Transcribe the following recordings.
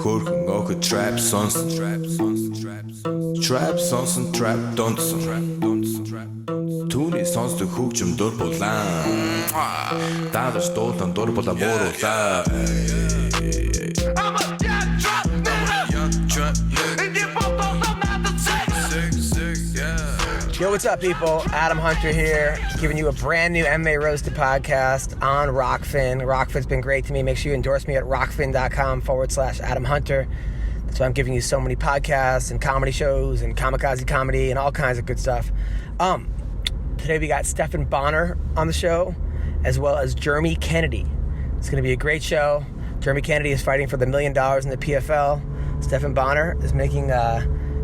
Хөрхөн охид trap сонсон trap сонсон trap донсон түүний сонсдог хөгжим дур булаан даадаж дуулан дур булаа мууруулаа. Yo, what's up, people? Adam Hunter here, giving you a brand new MMA Roasted podcast on Rockfin. Rockfin's been great to me. Make sure you endorse me at rockfin.com/Adam Hunter. That's why I'm giving you so many podcasts and comedy shows and kamikaze comedy and all kinds of good stuff. Today we got Stephan Bonnar on the show, as well as Jeremy Kennedy. It's going to be a great show. Jeremy Kennedy is fighting for the $1 million in the PFL. Stephan Bonnar is making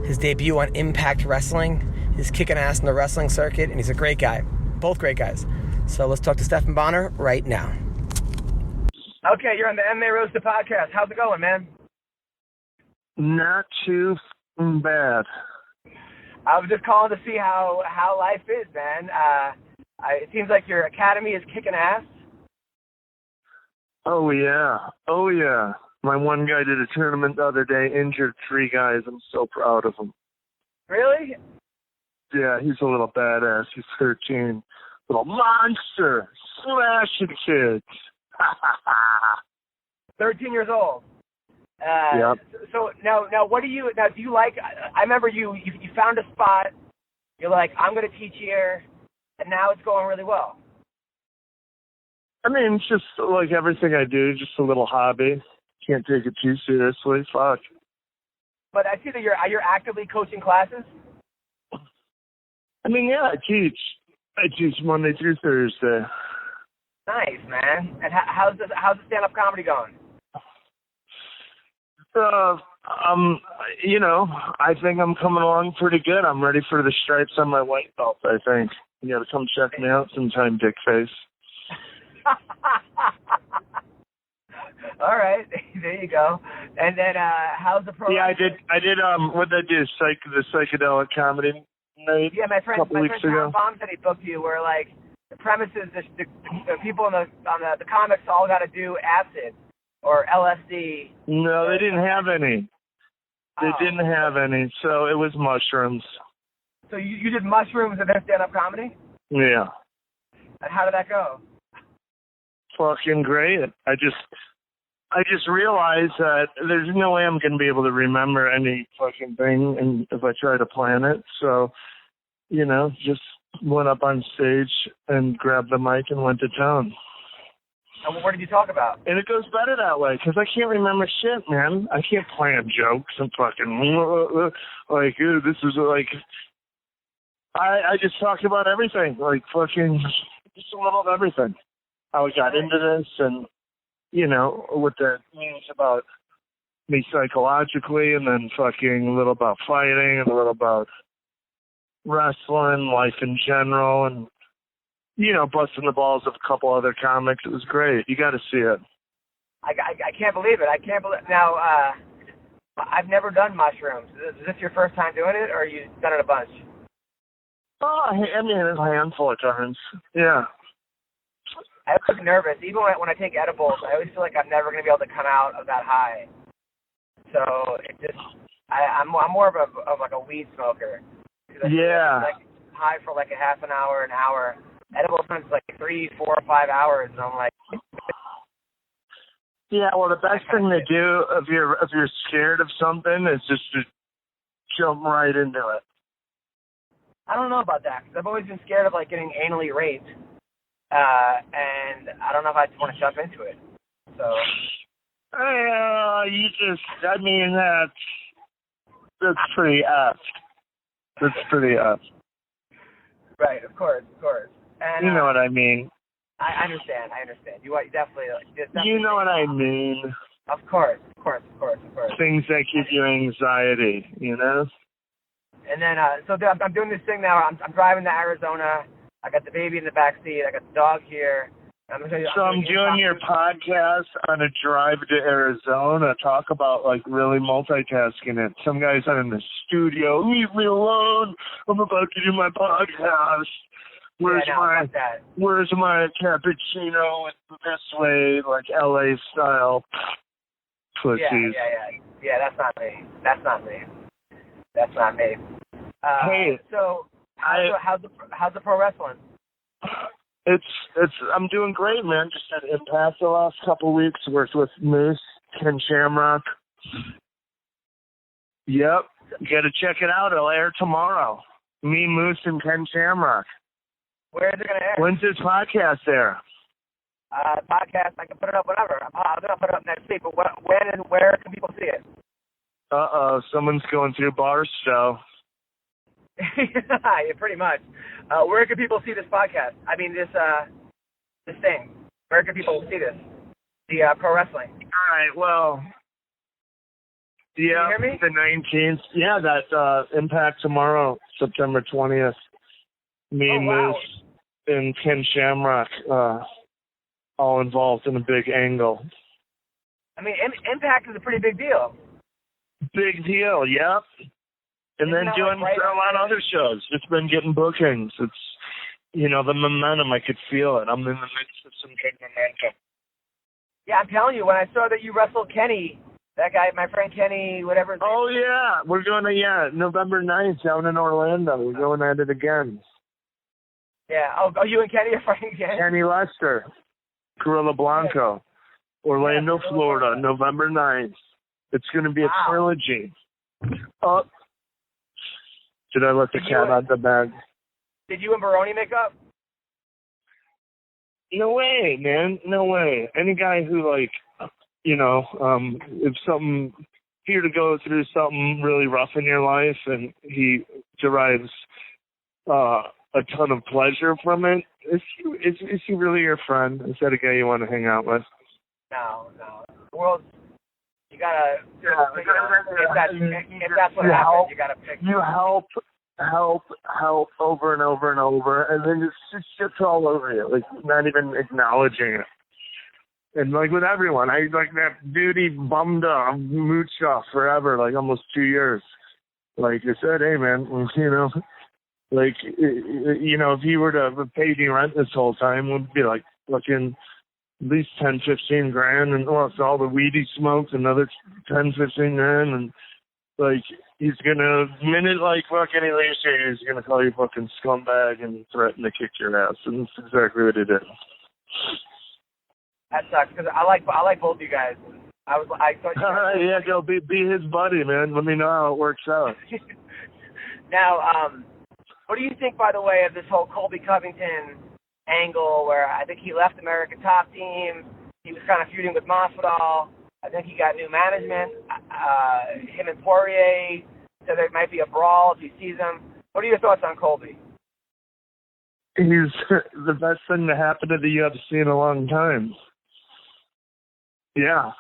his debut on Impact Wrestling. He's kicking ass in the wrestling circuit, and he's a great guy. Both great guys. So let's talk to Stephan Bonnar right now. Okay, you're on the MMA Roasted podcast. How's it going, man? Not too bad. I was just calling to see how life is, man. It seems like your academy is kicking ass. Oh, yeah. My one guy did a tournament the other day, injured 3 guys. I'm so proud of him. Really? Yeah, he's a little badass. He's 13. Little monster. Smashing kids. 13 years old. Yep. So now what do you like, I remember you found a spot, you're like, I'm going to teach here, and now it's going really well. I mean, it's just like everything I do, just a little hobby. Can't take it too seriously. Fuck. But I see that you're actively coaching classes? I mean, yeah, I teach Monday through Thursday. Nice, man. And how's the stand-up comedy going? I think I'm coming along pretty good. I'm ready for the stripes on my white belt, I think. You gotta come check me out sometime, dickface. All right, there you go. And then, how's the program? Yeah, I did, what did I do? The psychedelic comedy night. Yeah, my friend ago. Tom said he booked you, where, like, the premise is the people on the comics all got to do acid or LSD. No, they didn't have any. They didn't have any, so it was mushrooms. So you did mushrooms and then stand-up comedy? Yeah. And how did that go? Fucking great. I just realized that there's no way I'm going to be able to remember any fucking thing and if I try to plan it. So, just went up on stage and grabbed the mic and went to town. And what did you talk about? And it goes better that way because I can't remember shit, man. I can't plan jokes and fucking like, this is like, I just talked about everything, like fucking just a little of everything. How I got into this and, what that means about me psychologically, and then fucking a little about fighting and a little about wrestling, life in general, and, busting the balls of a couple other comics. It was great. You got to see it. I can't believe it. Now, I've never done mushrooms. Is this your first time doing it, or you done it a bunch? Oh, I mean, a handful of times. Yeah. I was nervous. Even when I take edibles, I always feel like I'm never going to be able to come out of that high. So I'm more of a weed smoker. Yeah. Like high for like a half an hour, an hour. Edibles spends like 3, 4, 5 hours, and I'm like. Yeah. Well, the best thing to do if you're scared of something is just to jump right into it. I don't know about that because I've always been scared of like getting anally raped. And I don't know if I just want to jump into it. So. That's pretty apt. That's pretty apt. Right, of course. And, you know what I mean. I understand. You definitely. You know what I mean. Of course. Things that give you anxiety, And then, so I'm doing this thing now. I'm driving to Arizona. I got the baby in the back seat. I got the dog here. I'm doing your podcast on a drive to Arizona. Talk about like really multitasking it. Some guy's in the studio. Leave me alone. I'm about to do my podcast. Where's my cappuccino this way, like LA style? Pussies. Yeah, that's not me. That's not me. Hey, so how's the pro wrestling? I'm doing great, man. Just at Impact the last couple weeks. Worked with Moose, Ken Shamrock. Yep. You gotta check it out. It'll air tomorrow. Me, Moose, and Ken Shamrock. Where is it gonna air? When's this podcast there? Podcast, I can put it up whenever. I'm gonna put it up next week, but when and where can people see it? Someone's going through Barstow. Yeah, pretty much. Where can people see this podcast? I mean, this thing. Where can people see this? The pro wrestling. All right. Well, yeah, can you hear me? the 19th. Yeah, that Impact tomorrow, September 20th. Me, Moose, and Ken Shamrock, all involved in a big angle. I mean, Impact is a pretty big deal. Big deal, yep. And then doing a lot of other shows. Just been getting bookings. It's, the momentum, I could feel it. I'm in the midst of some good momentum. Yeah, I'm telling you, when I saw that you wrestled Kenny, that guy, my friend Kenny, whatever his name. Oh, yeah. We're going to, November 9th down in Orlando. We're going at it again. Yeah. Oh, you and Kenny are fighting again? Kenny Lester, Gorilla Blanco, Orlando, Florida, November 9th. It's going to be a trilogy. Oh. Did I let the cat out of the bag? Did you and Baroni make up? No way, man. No way. Any guy who, if you're to go through something really rough in your life and he derives a ton of pleasure from it, is he really your friend? Is that a guy you want to hang out with? No. The world, you gotta, if that's what happens, you gotta pick. You help over and over and over, and then just shit's all over you, not even acknowledging it. And with everyone, that duty bummed off, mooched off forever, almost 2 years. I said, hey man, if you were to have paid me rent this whole time, it would be fucking at least 10, 15 grand, and it's all the weed he smoked, another 10, 15 grand, and he's gonna, minute fucking he leaves here, he's gonna call you fucking scumbag and threaten to kick your ass, and that's exactly what he did. That sucks, because I like both of you guys. I thought you guys yeah, go be his buddy, man. Let me know how it works out. Now, what do you think, by the way, of this whole Colby Covington angle, where I think he left American Top Team, he was kind of feuding with Masvidal, I think he got new management, him and Poirier said there might be a brawl if he sees him. What are your thoughts on Colby? He's the best thing to happen to the UFC in a long time. Yeah.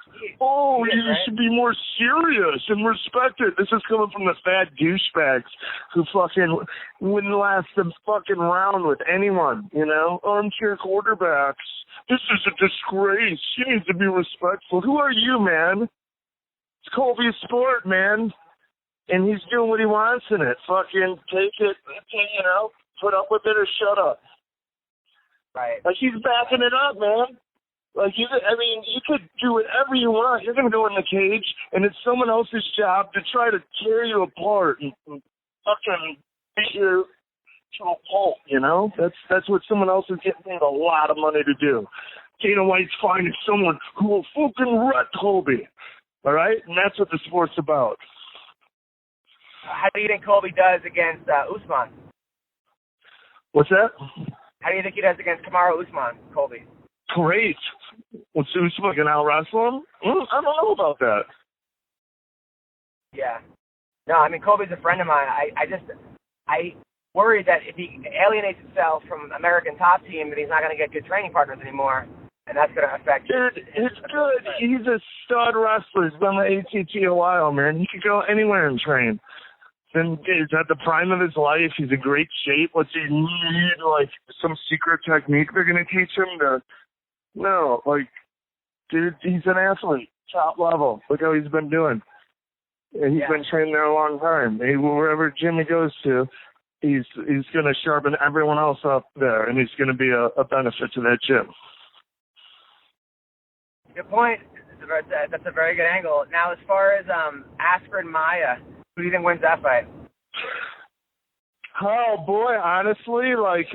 Oh, you should be more serious and respect it. This is coming from the fat douchebags who fucking wouldn't last a fucking round with anyone, Armchair quarterbacks. This is a disgrace. You need to be respectful. Who are you, man? It's Colby's sport, man. And he's doing what he wants in it. Fucking take it, put up with it or shut up. Right. He's backing it up, man. You could do whatever you want. You're going to go in the cage, and it's someone else's job to try to tear you apart and fucking beat you to a pulp, That's what someone else is getting paid a lot of money to do. Dana White's finding someone who will fucking wreck Colby, all right? And that's what the sport's about. How do you think Colby does against Usman? What's that? How do you think he does against Kamaru Usman, Colby? Great. What's Usman going to out-wrestle him? I don't know about that. Yeah. No, Colby's a friend of mine. I worry that if he alienates himself from American Top Team, that he's not going to get good training partners anymore, and that's going to affect him. Dude, it's good. He's a stud wrestler. He's been on the ATT a while, man. He could go anywhere and train. Then he's at the prime of his life. He's in great shape. What's he need? Some secret technique they're going to teach him to... No, dude, he's an athlete, top level. Look how he's been doing. And he's been training there a long time. Wherever Jimmy goes to, he's going to sharpen everyone else up there, and he's going to be a benefit to that gym. Good point. that's a very good angle. Now, as far as Askren Maya, who do you think wins that fight? Oh boy, honestly, like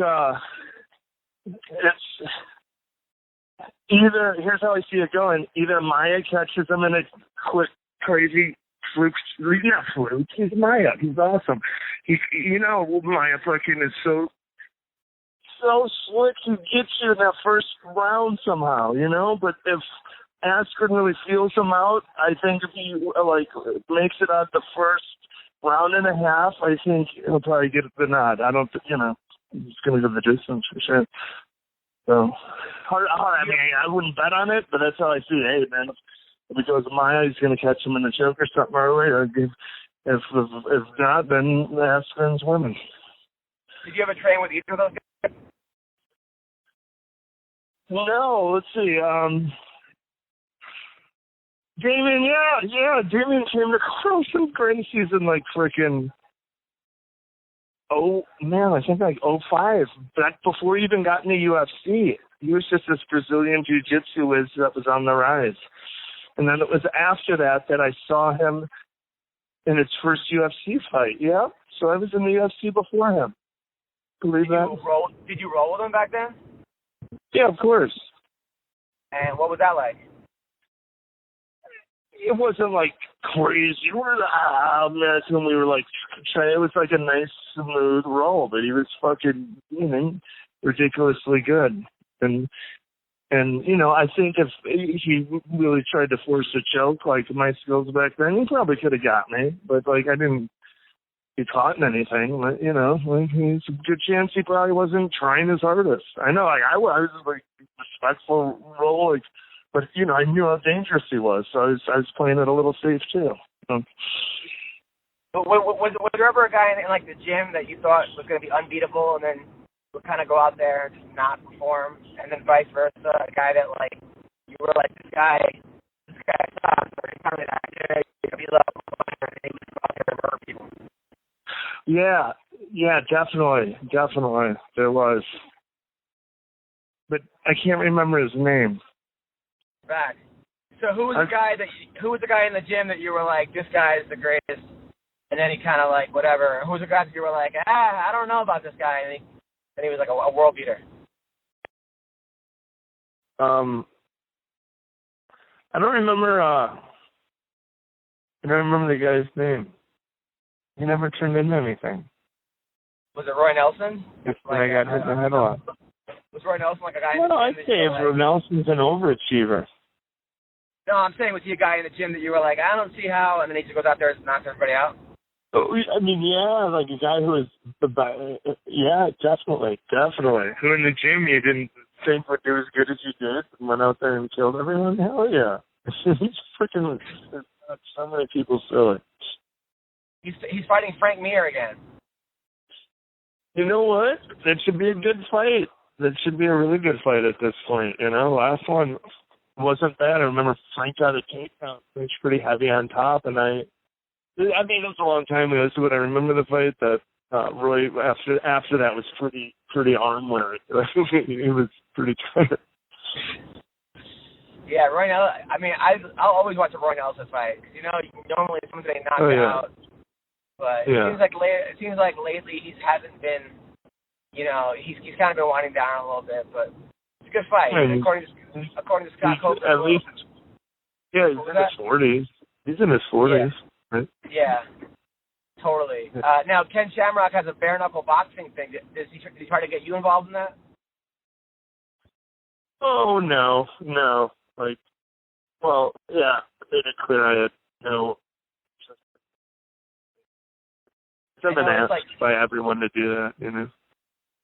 it's either, here's how I see it going. Either Maya catches him in a quick, crazy fluke. Not fluke. He's Maya. He's awesome. Maya fucking is so slick. He gets you in that first round somehow, But if Askren really feels him out, I think if he makes it out the first round and a half, I think he'll probably get the nod. I don't, he's going to go the distance for sure. So, I mean, I wouldn't bet on it, but that's how I see it. Hey, man, if it goes Maya, he's going to catch him in the choke or something early. Or if not, then Askren's winning. Did you ever train with either of those guys? No, let's see. Damien, yeah. Damien came to Carlson Gracie's in freaking, I think 05, back before he even got in the UFC. He was just this Brazilian jiu-jitsu whiz that was on the rise. And then it was after that I saw him in his first UFC fight. Yeah, so I was in the UFC before him. Believe that? Did you roll with him back then? Yeah, of course. And what was that like? It wasn't crazy. We were when we were trying. It was a nice smooth roll, but he was fucking ridiculously good. And I think if he really tried to force a choke like my skills back then, he probably could have got me. But I didn't get caught in anything. But, there's a good chance he probably wasn't trying his hardest. I know, I was respectful roll, but I knew how dangerous he was, so I was playing it a little safe too. But was there ever a guy in the gym that you thought was going to be unbeatable, and then would kind of go out there and just not perform, and then vice versa, a guy that you were this guy sucks, or he's kind of that good, he loved, and he was out there and murder people? Yeah, definitely, there was, but I can't remember his name. Back. So who was the guy in the gym that you were this guy is the greatest, and then he kind of whatever? Who was the guy that you were I don't know about this guy, and he was a world beater? I don't remember the guy's name. He never turned into anything. Was it Roy Nelson? I got hit in the head a lot. Was Roy Nelson a guy? No, I'd say Roy Nelson's an overachiever. No, I'm saying, was he a guy in the gym that you were I don't see how, and then he just goes out there and knocks everybody out? Oh, I mean, yeah, a guy who was yeah, definitely. Who in the gym you didn't think would do as good as you did and went out there and killed everyone? Hell yeah. He's freaking, so many people silly. He's fighting Frank Mir again. You know what? That should be a good fight. That should be a really good fight at this point, Last one wasn't bad. I remember Frank got a takedown. He was pretty heavy on top, and I mean, it was a long time ago, but I remember the fight that Roy, after that, was pretty arm-wearing. It was pretty tight. Yeah, Roy Nelson. I mean, I'll always watch a Roy Nelson fight. Normally someone's getting knocked out, but it seems like lately he hasn't been. He's kind of been winding down a little bit, but it's a good fight. According to Scott Coker. At least, yeah, he's in his 40s. He's in his 40s. Yeah. Right? Yeah, totally. Now, Ken Shamrock has a bare-knuckle boxing thing. Does he try to get you involved in that? Oh, no. Well, yeah, I made it clear I had no. I've been asked by everyone to do that,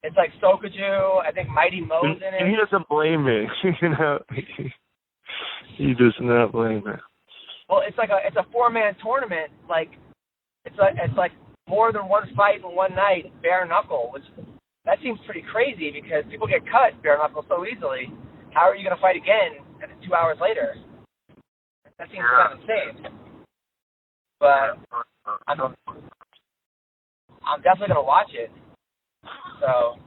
It's Sokoju, I think Mighty Mo's in it. And he doesn't blame me, He does not blame me. Well, it's a 4-man tournament. It's more than one fight in one night, bare knuckle. That seems pretty crazy because people get cut bare knuckle so easily. How are you going to fight again 2 hours later? That seems kind of insane. But I'm definitely going to watch it. So,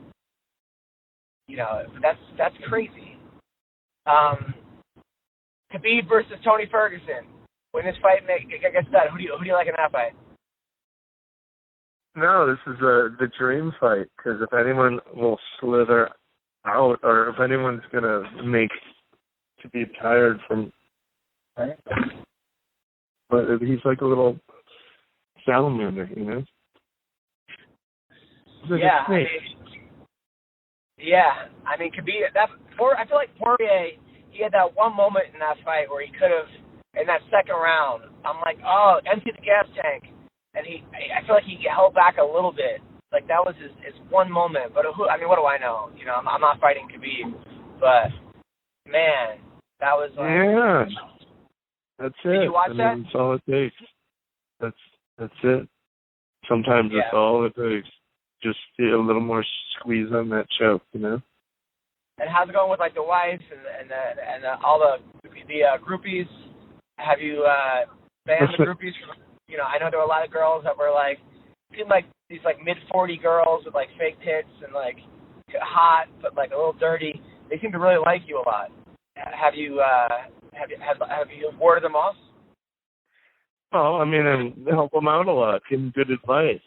that's crazy. Khabib versus Tony Ferguson. When this fight gets done, who do you like in that fight? No, this is the dream fight, because if anyone will slither out, or if anyone's going to make Khabib tired from... But he's like a little salamander, you know? Like I mean, Khabib, I feel like Poirier, he had that one moment in that fight where he could have, in that second round, I'm like, oh, empty the gas tank. And I feel like he held back a little bit. Like, that was his one moment. But, what do I know? You know, I'm not fighting Khabib. But, man, that was like... Yeah. That's it. Did you watch that? That's all it takes. That's it. Sometimes it's all it takes. Just a little more squeeze on that choke, you know? And how's it going with, like, the wife and all the groupies? Have you banned the groupies from... You know, I know there were a lot of girls that were like, seemed like these like mid-40 girls with like fake tits and like hot but like a little dirty. They seem to really like you a lot. Have you warded them off? Well, I mean, I help them out a lot. Give them good advice.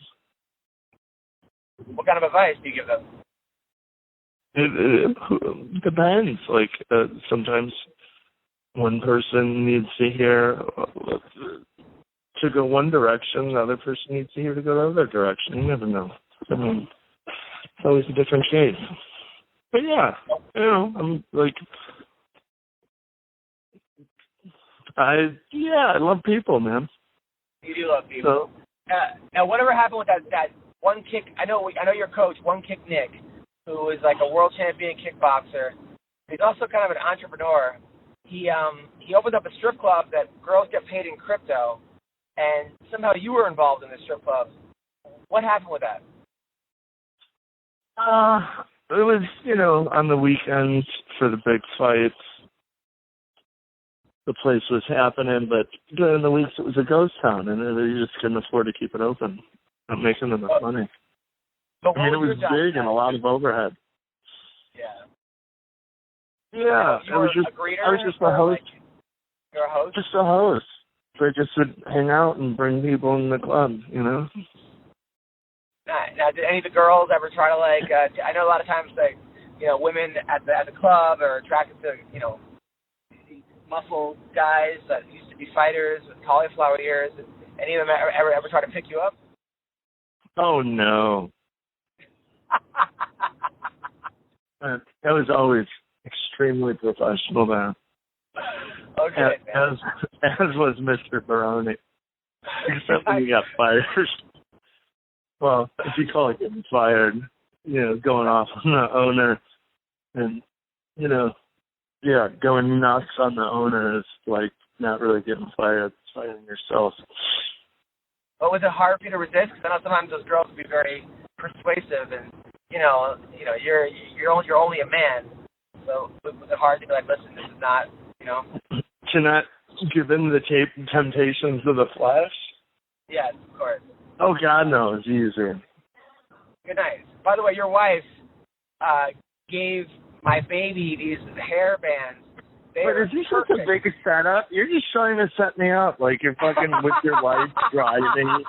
What kind of advice do you give them? It depends. Like sometimes one person needs to hear. To go one direction, the other person needs to hear to go the other direction. You never know. I mean, it's always a different case. But yeah, you know, I'm like, I love people, man. You do love people. So, now, whatever happened with that one kick? I know your coach, One Kick Nick, who is like a world champion kickboxer. He's also kind of an entrepreneur. He opened up a strip club that girls get paid in crypto. And somehow you were involved in the strip club. What happened with that? It was, you know, on the weekends for the big fights. The place was happening, but during the weeks it was a ghost town, and you just couldn't afford to keep it open. Not making enough money. But I mean, it was big and a lot of overhead. Yeah. Yeah, I was just a host. Like, you're a host? Just a host. So I just would hang out and bring people in the club, you know? Now, did any of the girls ever try to, like, I know a lot of times, like, you know, women at the club are attracted to, you know, muscle guys that used to be fighters with cauliflower ears. Did any of them ever try to pick you up? Oh, no. That was always extremely professional, man. Okay, as was Mr. Baroni. Except when he got fired. Well, if you call it getting fired, you know, going off on the owner and, you know, yeah, going nuts on the owner is like not really getting fired. It's firing yourself. But was it hard for you to resist? Because I know sometimes those girls can be very persuasive, and you know, you're only a man. So was it hard to be like, listen, this is not, you know? To not give in the temptations of the flesh? Yes, of course. Oh, God, no, it's easier. Good night. By the way, your wife gave my baby these hair bands. But is this such a big setup? You're just trying to set me up, like you're fucking with your wife driving.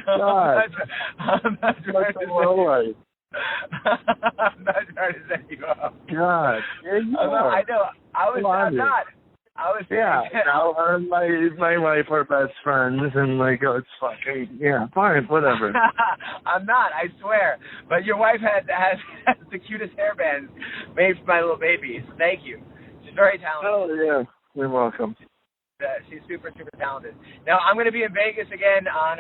God. I'm not trying to set I'm not trying to set you up. God. Yeah, you are. I know. I'm not. Yeah, now her and my wife are best friends, and like, oh, it's fucking, yeah, fine, whatever. I'm not, I swear. But your wife has the cutest hairbands made for my little baby. So thank you. She's very talented. Oh, yeah, you're welcome. She's super, super talented. Now, I'm going to be in Vegas again on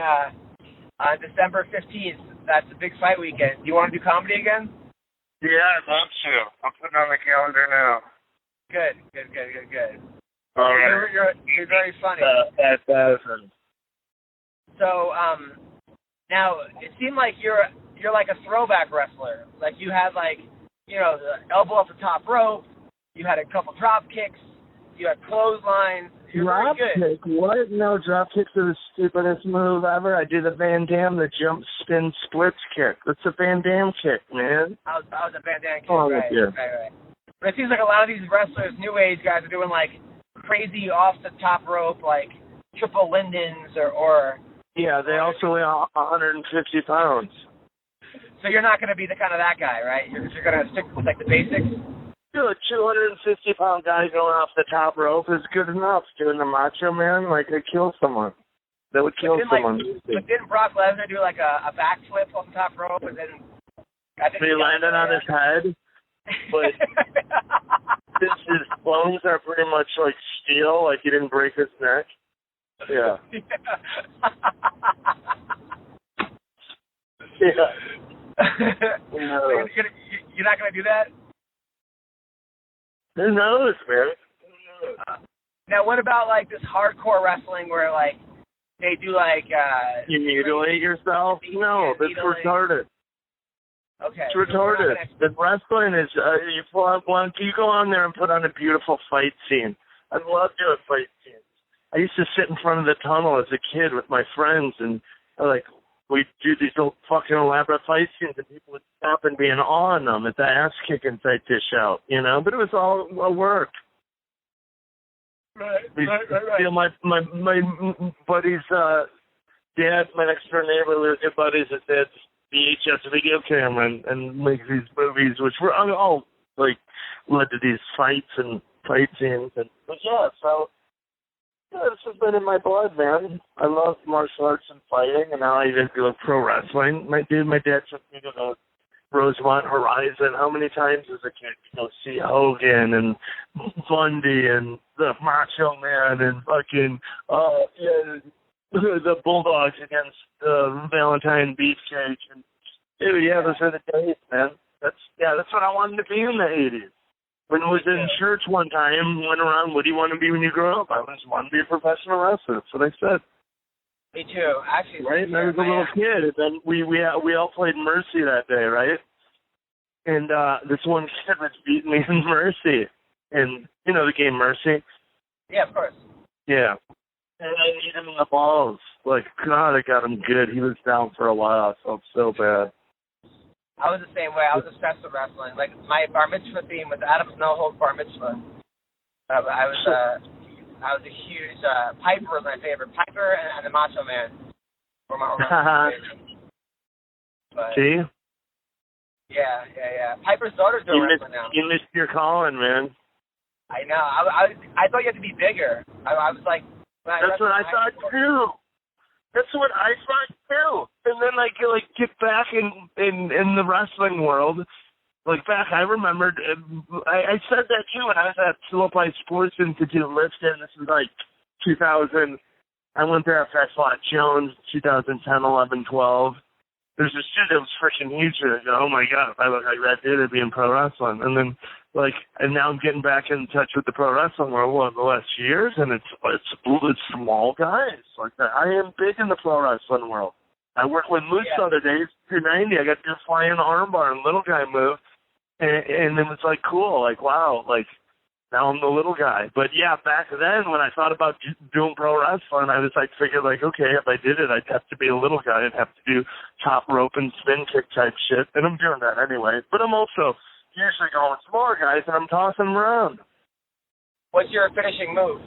December 15th. That's a big fight weekend. Do you want to do comedy again? Yeah, I'd love to. I'll put it on the calendar now. Good. All right. You're very funny. That's So, now it seemed like you're like a throwback wrestler. Like you had like, you know, the elbow off the top rope. You had a couple drop kicks. You had clotheslines. You're drop very good. kick? What? No, drop kicks are the stupidest move ever. I do the Van Damme, the jump spin splits kick. That's a Van Damme kick, man. I was a Van Damme kick. Oh, right. But it seems like a lot of these wrestlers, new age guys, are doing like crazy off the top rope, like triple lindens or Yeah, they also weigh 150 pounds. So you're not going to be the kind of that guy, right? You're going to stick with like the basics. Dude, a 250-pound guy going off the top rope is good enough. Doing the Macho Man, like, it kills someone. That would kill someone. But didn't Brock Lesnar do like a backflip off the top rope and then he landed on his head? But since his bones are pretty much like steel, like he didn't break his neck. Yeah. Yeah. So you're not going to do that? Who knows, man? Who knows? Now, what about like this hardcore wrestling where like they do like you mutilate yourself? No, that's retarded. Okay. It's retarded. The wrestling is you go on there and put on a beautiful fight scene. I love doing fight scenes. I used to sit in front of the tunnel as a kid with my friends, and like we'd do these fucking elaborate fight scenes, and people would stop and be in awe on them at the ass kicking I'd dish out, you know. But it was all a work. Right. You know, my buddy's dad, my next door neighbor, we were good buddies. His dad's VHS video camera and makes these movies, which were all like led to these fights and fight scenes. And but yeah, so. Yeah, this has been in my blood, man. I love martial arts and fighting, and now I even do pro wrestling. My dad took me to the Rosemont Horizon. How many times as a kid to go see Hogan and Bundy and the Macho Man and fucking the Bulldogs against Valentine Beefcake. And dude, yeah, those are the days, man. That's what I wanted to be in the 80s. When I was in church one time, went around, what do you want to be when you grow up? I just want to be a professional wrestler. That's what I said. Me too. Actually, right? And I was a little kid, and then we all played Mercy that day, right? And this one kid was beating me in Mercy. And you know the game Mercy? Yeah, of course. Yeah. And I beat him in the balls. Like, God, I got him good. He was down for a while. I felt so bad. I was the same way. I was obsessed with wrestling. Like, my bar mitzvah theme was Adam's No Hold Bar Mitzvah. I was a huge Piper was my favorite. Piper and the Macho Man were my favorites. But, see? Yeah. Piper's daughter's doing wrestling now. You missed your calling, man. I know. I thought you had to be bigger. I was like... That's what I thought, too. That's what I thought too. And then like get back in the wrestling world. Like back, I remembered. I said that too when I was at Philippi Sports Institute lifting. This is like 2000. I went there after I fought Jones, 2010, 11, 12. There's this dude that was freaking huge. And I go, oh my god, if I look like that dude, I'd be in pro wrestling. And then and now I'm getting back in touch with the pro wrestling world the last years, and it's small guys like that. I am big in the pro wrestling world. I worked with Moose the other day, 290. I got to do a flying armbar and little guy move, and it was like cool, like wow, like now I'm the little guy. But yeah, back then when I thought about doing pro wrestling, I was like figured like okay, if I did it, I'd have to be a little guy. I'd have to do top rope and spin kick type shit, and I'm doing that anyway. But I'm also usually going with smaller guys, and I'm tossing them around. What's your finishing move?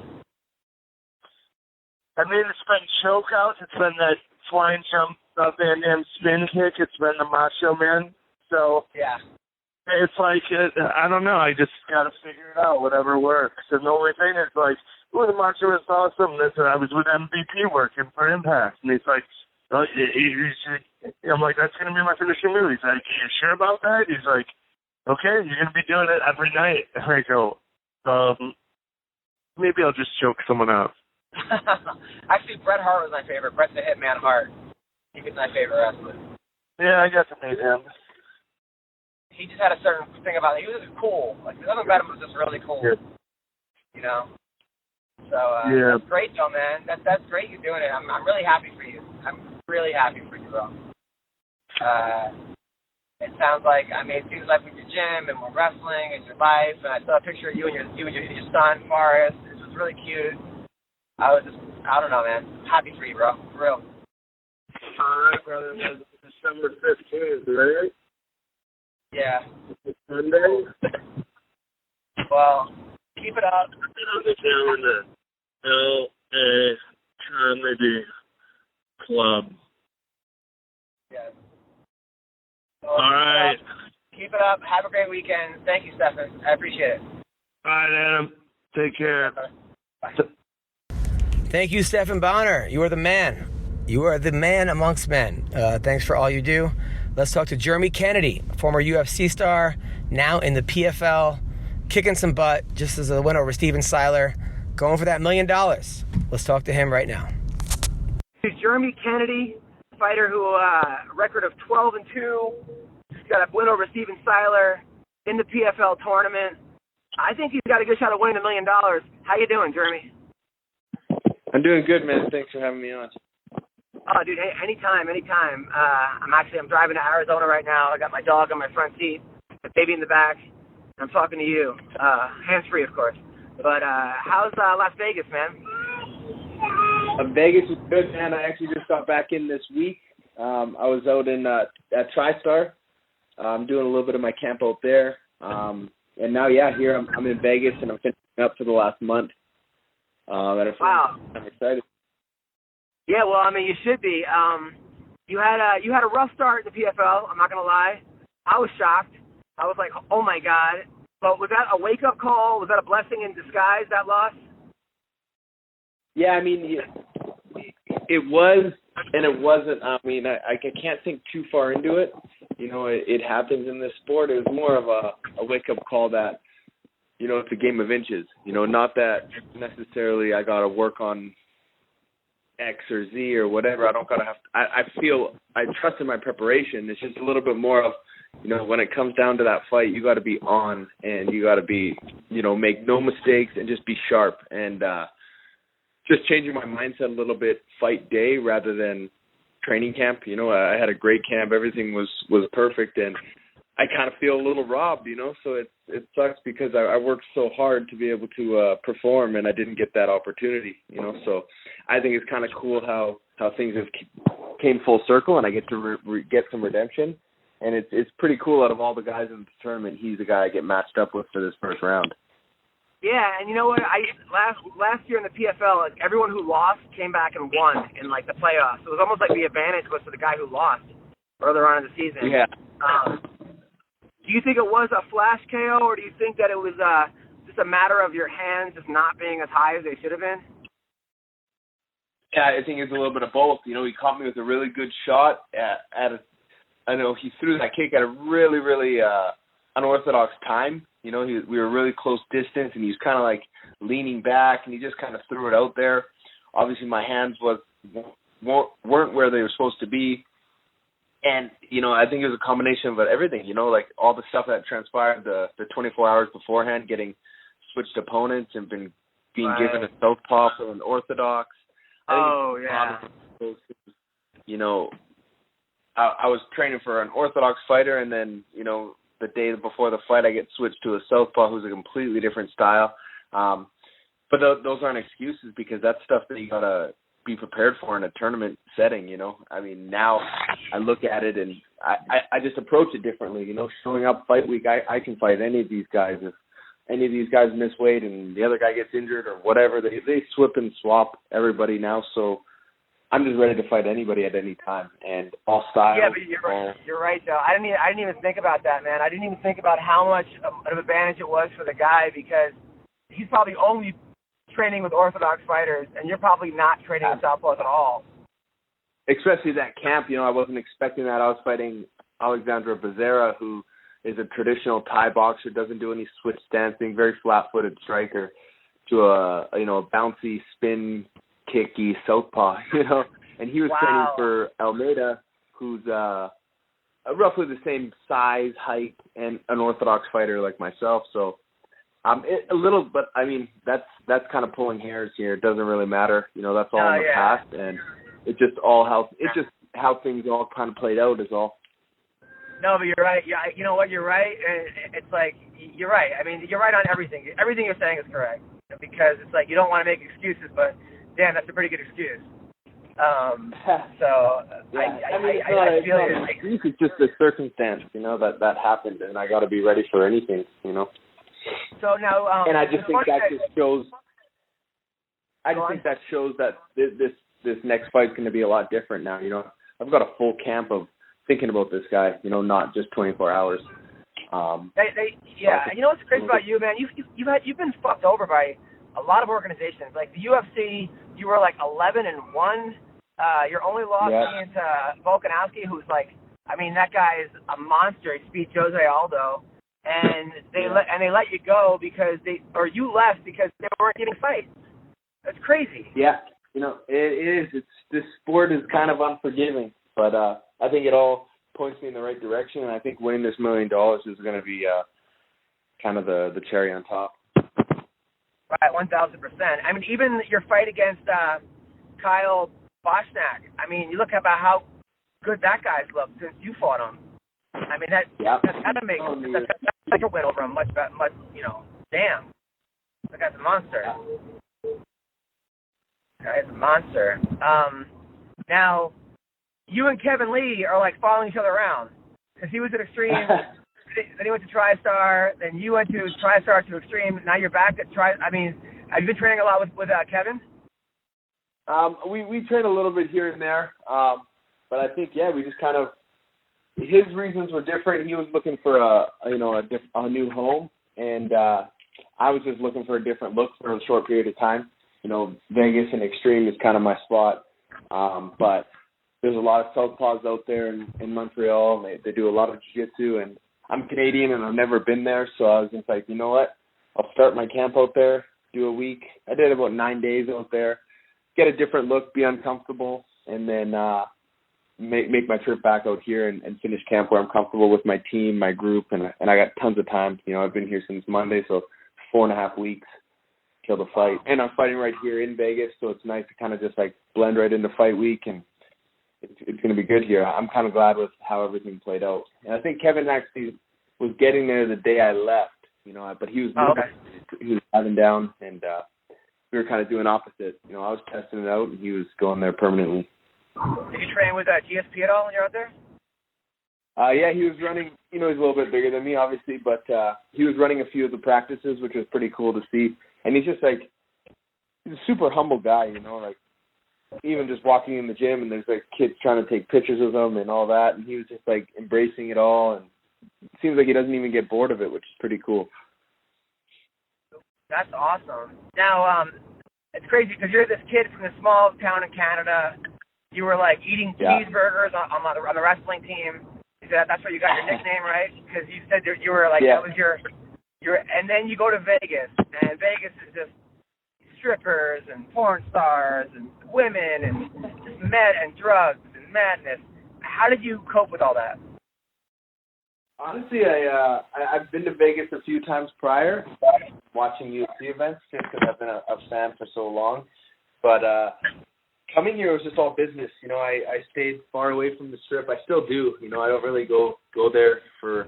I mean, it's been chokeouts. It's been that flying jump, Van Damme spin kick. It's been the Macho Man. So yeah, it's like I don't know. I just got to figure it out. Whatever works. And the only thing is like, ooh, the Macho is awesome. I was with MVP working for Impact, and he's like, I'm like, that's gonna be my finishing move. He's like, are you sure about that? He's like, okay, you're going to be doing it every night. And I go, maybe I'll just choke someone out. Actually, Bret Hart was my favorite. Bret the Hitman Hart. He was my favorite wrestler. Yeah, I got to meet him. He just had a certain thing about him. He was just cool. Like, nothing about him was just really cool. Yeah. You know? So, that's great, though, man. That's great you're doing it. I'm really happy for you. I'm really happy for you, bro. It sounds like, it seems like with your gym and with wrestling and your life, and I saw a picture of you and your son, Forrest. It was really cute. I don't know, man. Happy for you, bro. For real. All right, brother. December 15th, right? Yeah. Sunday? Well, keep it up. On the calendar. L.A. Comedy Club. Yes. All right. Keep it up. Have a great weekend. Thank you, Stephan. I appreciate it. All right, Adam. Take care. Bye. Thank you, Stephan Bonnar. You are the man. You are the man amongst men. Thanks for all you do. Let's talk to Jeremy Kennedy, former UFC star, now in the PFL, kicking some butt just as a win over Steven Seiler, going for that $1 million. Let's talk to him right now. Jeremy Kennedy, fighter who record of 12-2. He's got a win over Steven Seiler in the PFL tournament. I think he's got a good shot of winning $1 million. How you doing, Jeremy? I'm doing good, man. Thanks for having me on. Oh, dude, anytime. I'm driving to Arizona right now. I got my dog on my front seat, the baby in the back. I'm talking to you, hands-free, of course. But how's Las Vegas, man? Vegas is good, man. I actually just got back in this week. I was out in at TriStar. I'm doing a little bit of my camp out there. And now, here I'm in Vegas, and I'm finishing up for the last month. Wow. I'm excited. Yeah, well, I mean, you should be. You had a rough start in the PFL. I'm not gonna lie. I was shocked. I was like, oh my God. But was that a wake-up call? Was that a blessing in disguise, that loss? Yeah, I mean, it was and it wasn't. I mean, I can't think too far into it. You know, it happens in this sport. It was more of a wake-up call that, you know, it's a game of inches. You know, not that necessarily I got to work on X or Z or whatever. I don't got to have. I feel I trust in my preparation. It's just a little bit more of, you know, when it comes down to that fight, you got to be on and you got to be, you know, make no mistakes and just be sharp and just changing my mindset a little bit fight day rather than training camp. You know, I had a great camp. Everything was perfect, and I kind of feel a little robbed, you know, so it sucks because I worked so hard to be able to perform, and I didn't get that opportunity, you know, so I think it's kind of cool how things have came full circle, and I get to get some redemption, and it's pretty cool. Out of all the guys in the tournament, he's the guy I get matched up with for this first round. Yeah, and you know what? Last year in the PFL, like, everyone who lost came back and won in like the playoffs. It was almost like the advantage was for the guy who lost earlier on in the season. Yeah. Do you think it was a flash KO, or do you think that it was just a matter of your hands just not being as high as they should have been? Yeah, I think it's a little bit of both. You know, he caught me with a really good shot I know he threw that kick at a really, really unorthodox time. You know, we were really close distance, and he was kind of like leaning back, and he just kind of threw it out there. Obviously, my hands weren't where they were supposed to be. And, you know, I think it was a combination of everything, you know, like all the stuff that transpired the 24 hours beforehand, getting switched opponents and being given a southpaw for an orthodox. You know, I was training for an orthodox fighter, and then, you know, the day before the fight, I get switched to a southpaw who's a completely different style. But those aren't excuses, because that's stuff that you got to be prepared for in a tournament setting, you know. I mean, now I look at it and I just approach it differently, you know. Showing up fight week, I can fight any of these guys. If any of these guys miss weight and the other guy gets injured or whatever, they swip and swap everybody now. So I'm just ready to fight anybody at any time, and all styles. Yeah, but you're right, though. I didn't even think about that, man. I didn't even think about how much of an advantage it was for the guy, because he's probably only training with orthodox fighters, and you're probably not training with southpaws at all. Especially that camp, you know, I wasn't expecting that. I was fighting Alexandra Becerra, who is a traditional Thai boxer, doesn't do any switch dancing, very flat-footed striker, to a bouncy spin kicky southpaw, you know. And he was training for Almeida, who's roughly the same size, height, and an orthodox fighter like myself. So a little, but I mean, that's kind of pulling hairs here. It doesn't really matter, you know. That's all in the past, and it's just how things all kind of played out is all. No, but you're right. Yeah, you know what? You're right. It's like, you're right. I mean, you're right on everything. Everything you're saying is correct, because it's like you don't want to make excuses, but damn, that's a pretty good excuse. I feel it's just a circumstance, you know, that happened, and I got to be ready for anything, you know. So now, and I just think that just shows. I just think that shows that this next fight's going to be a lot different now. You know, I've got a full camp of thinking about this guy. You know, not just 24 hours. Yeah. You know what's crazy about you, man? You've been fucked over by a lot of organizations. Like the UFC, you were like 11-1. Your only loss against Volkanovski, who's like, I mean, that guy is a monster. He beat Jose Aldo, and they let you go because you left because they weren't getting fights. That's crazy. Yeah, you know, it is. This sport is kind of unforgiving, but I think it all points me in the right direction, and I think winning this $1 million is going to be kind of the cherry on top. Right, 1,000%. I mean, even your fight against Kyle Boschnak. I mean, you look about how good that guy's looked since you fought him. I mean, that's gotta make that's a win over him. Much, you know. Damn, that guy's a monster. That guy's a monster. Now, you and Kevin Lee are like following each other around because he was at Extreme, then he went to TriStar, then you went to TriStar to Extreme. Now you're back at I mean, have you been training a lot with Kevin? We train a little bit here and there, but I think we just kind of his reasons were different. He was looking for a new home, and I was just looking for a different look for a short period of time. You know, Vegas and Extreme is kind of my spot, but there's a lot of southpaws out there in Montreal, and they do a lot of jiu-jitsu, and I'm Canadian and I've never been there, so I was just like, you know what, I'll start my camp out there, do a week. I did about 9 days out there. Get a different look, be uncomfortable, and then make my trip back out here and finish camp where I'm comfortable with my team, my group, and I got tons of time. You know, I've been here since Monday, so 4.5 weeks till the fight. And I'm fighting right here in Vegas, so it's nice to kind of just like blend right into fight week, and it's going to be good here. I'm kind of glad with how everything played out. And I think Kevin actually was getting there the day I left, you know, but he was driving down, and we were kind of doing opposite. You know, I was testing it out, and he was going there permanently. Did you train with GSP at all when you're out there? Yeah, he was running. You know, he's a little bit bigger than me, obviously, but he was running a few of the practices, which was pretty cool to see. And he's just like, he's a super humble guy, you know, like even just walking in the gym and there's like kids trying to take pictures of him and all that, and he was just like embracing it all, and it seems like he doesn't even get bored of it, which is pretty cool. That's awesome. Now, it's crazy because you're this kid from a small town in Canada. You were like eating cheeseburgers on the wrestling team. That's where you got your nickname, right? Because you said you were like that was your. And then you go to Vegas, and Vegas is just strippers and porn stars and women and just and drugs and madness. How did you cope with all that? Honestly, I've been to Vegas a few times prior, watching UFC events, just because I've been a fan for so long. But coming here was just all business. You know, I stayed far away from the Strip. I still do. You know, I don't really go there for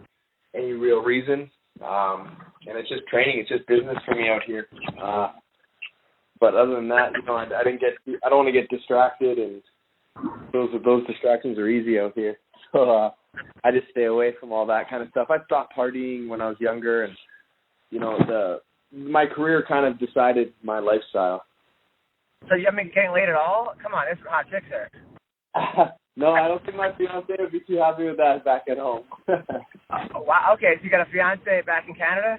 any real reason. And it's just training. It's just business for me out here. But other than that, you know, I don't want to get distracted, and those distractions are easy out here. So I just stay away from all that kind of stuff. I stopped partying when I was younger, and you know, my career kind of decided my lifestyle. So you haven't been getting laid at all? Come on, there's some hot chicks there. No, I don't think my fiance would be too happy with that back at home. Wow. Okay, so you got a fiance back in Canada?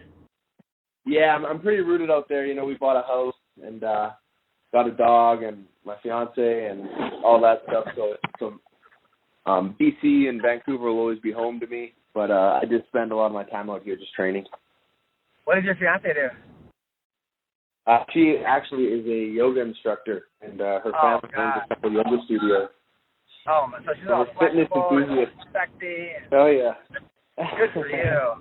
Yeah, I'm pretty rooted out there. You know, we bought a house and got a dog and my fiance and all that stuff. So BC and Vancouver will always be home to me. But I just spend a lot of my time out here just training. What does your fiance do? She actually is a yoga instructor, and her family owns a couple yoga studios. Oh, so she's all flexible and sexy. Oh, yeah. Good for you.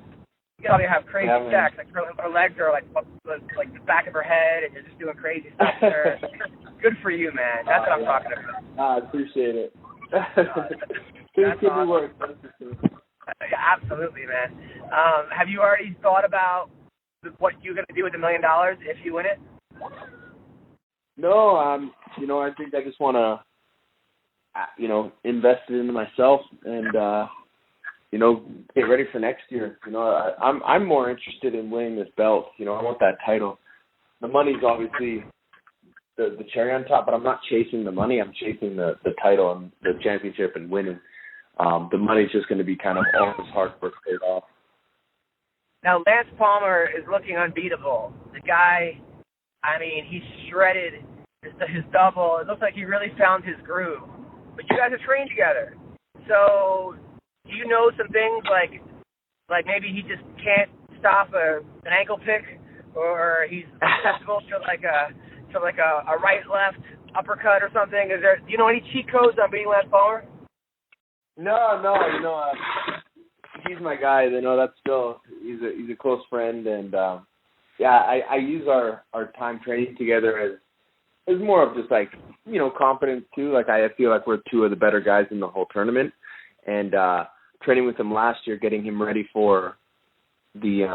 You probably have crazy sex. Like her legs are like the back of her head, and you're just doing crazy stuff with her. Good for you, man. That's what I'm talking about. I appreciate it. That's awesome. Work. Yeah, absolutely, man. Have you already thought about what you're going to do with $1 million if you win it? No, you know, I think I just want to, you know, invest it into myself and, get ready for next year. I'm more interested in winning this belt. I want that title. The money's obviously the cherry on top, but I'm not chasing the money. I'm chasing the title and the championship and winning. The money's just going to be kind of all this hard work paid off. Now, Lance Palmer is looking unbeatable. The guy, he's shredded his double. It looks like he really found his groove. But you guys have trained together. So do you know some things like maybe he just can't stop an ankle pick, or he's susceptible to like a right left uppercut or something? Do you know any cheat codes on beating Lance Palmer? No. He's my guy. That's still he's a close friend, and I use our time training together as more of just like confidence too. Like I feel like we're two of the better guys in the whole tournament, and training with him last year, getting him ready for the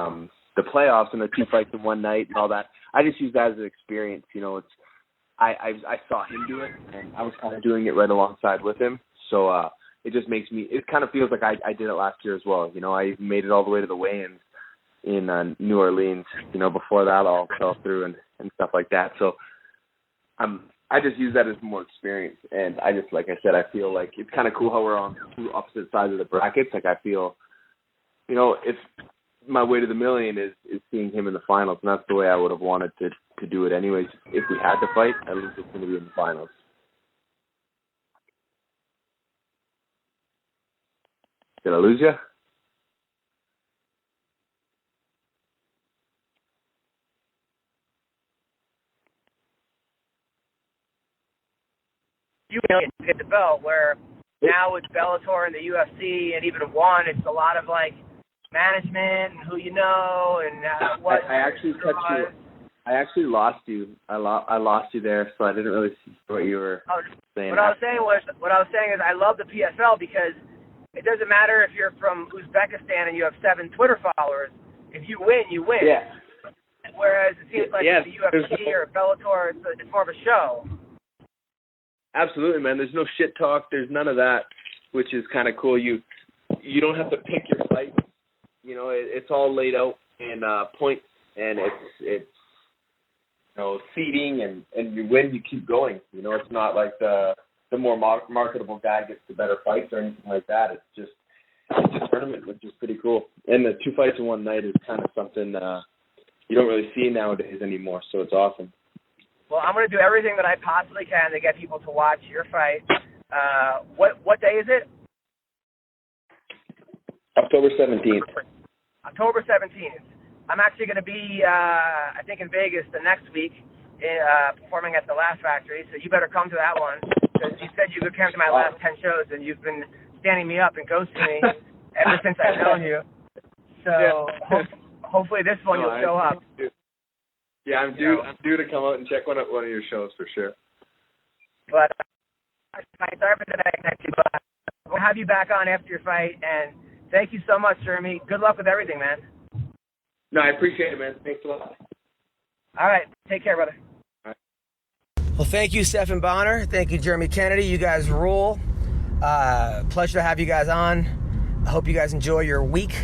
playoffs and the 2 fights in one night and all that. I just use that as an experience. I saw him do it, and I was kind of doing it right alongside with him. So it just makes me. It kind of feels like I did it last year as well. I made it all the way to the weigh-ins in New Orleans. Before that all fell through and stuff like that. So I just use that as more experience, and I just, like I said, I feel like it's kind of cool how we're on two opposite sides of the brackets. Like I feel, if my way to the million is seeing him in the finals, and that's the way I would have wanted to do it anyways. If we had to fight, at least it's going to be in the finals. Did I lose you? You get the belt, where now with Bellator and the UFC and even ONE, it's a lot of like management and who you know and what. I actually cut you. I actually lost you. I lost you there, so I didn't really see what you were saying. What I was saying is I love the PFL because it doesn't matter if you're from Uzbekistan and you have 7 Twitter followers. If you win, you win. Yeah. Whereas it seems like the UFC or Bellator, it's more of a show. Absolutely, man. There's no shit talk. There's none of that, which is kind of cool. You don't have to pick your fight. It's all laid out in points, and it's seeding, and you win, you keep going. It's not like the more marketable guy gets the better fights or anything like that. It's a tournament, which is pretty cool. And the 2 fights in one night is kind of something you don't really see nowadays anymore, so it's awesome. Well, I'm going to do everything that I possibly can to get people to watch your fight. What day is it? October 17th. October 17th. I'm actually going to be, I think, in Vegas the next week, performing at the Laugh Factory, so you better come to that one. Because you said you could come to my last 10 shows, and you've been standing me up and ghosting me ever since I've known you. So hopefully this one you'll show up. Yeah, I'm due to come out and check one of your shows for sure. But sorry for today, but we'll have you back on after your fight, and thank you so much, Jeremy. Good luck with everything, man. No, I appreciate it, man. Thanks a lot. All right, take care, brother. All right. Well, thank you, Stephan Bonnar. Thank you, Jeremy Kennedy. You guys rule. Pleasure to have you guys on. I hope you guys enjoy your week.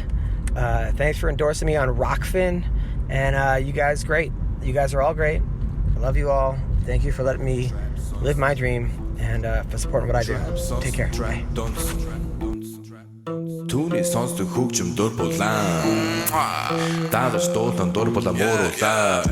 Thanks for endorsing me on Rockfin, and you guys great. You guys are all great. I love you all. Thank you for letting me live my dream and for supporting what I do. Take care. Bye. Түүний сонсдог хөгжим дур булаан. Даалж дуулан дур булаа мууруулаа.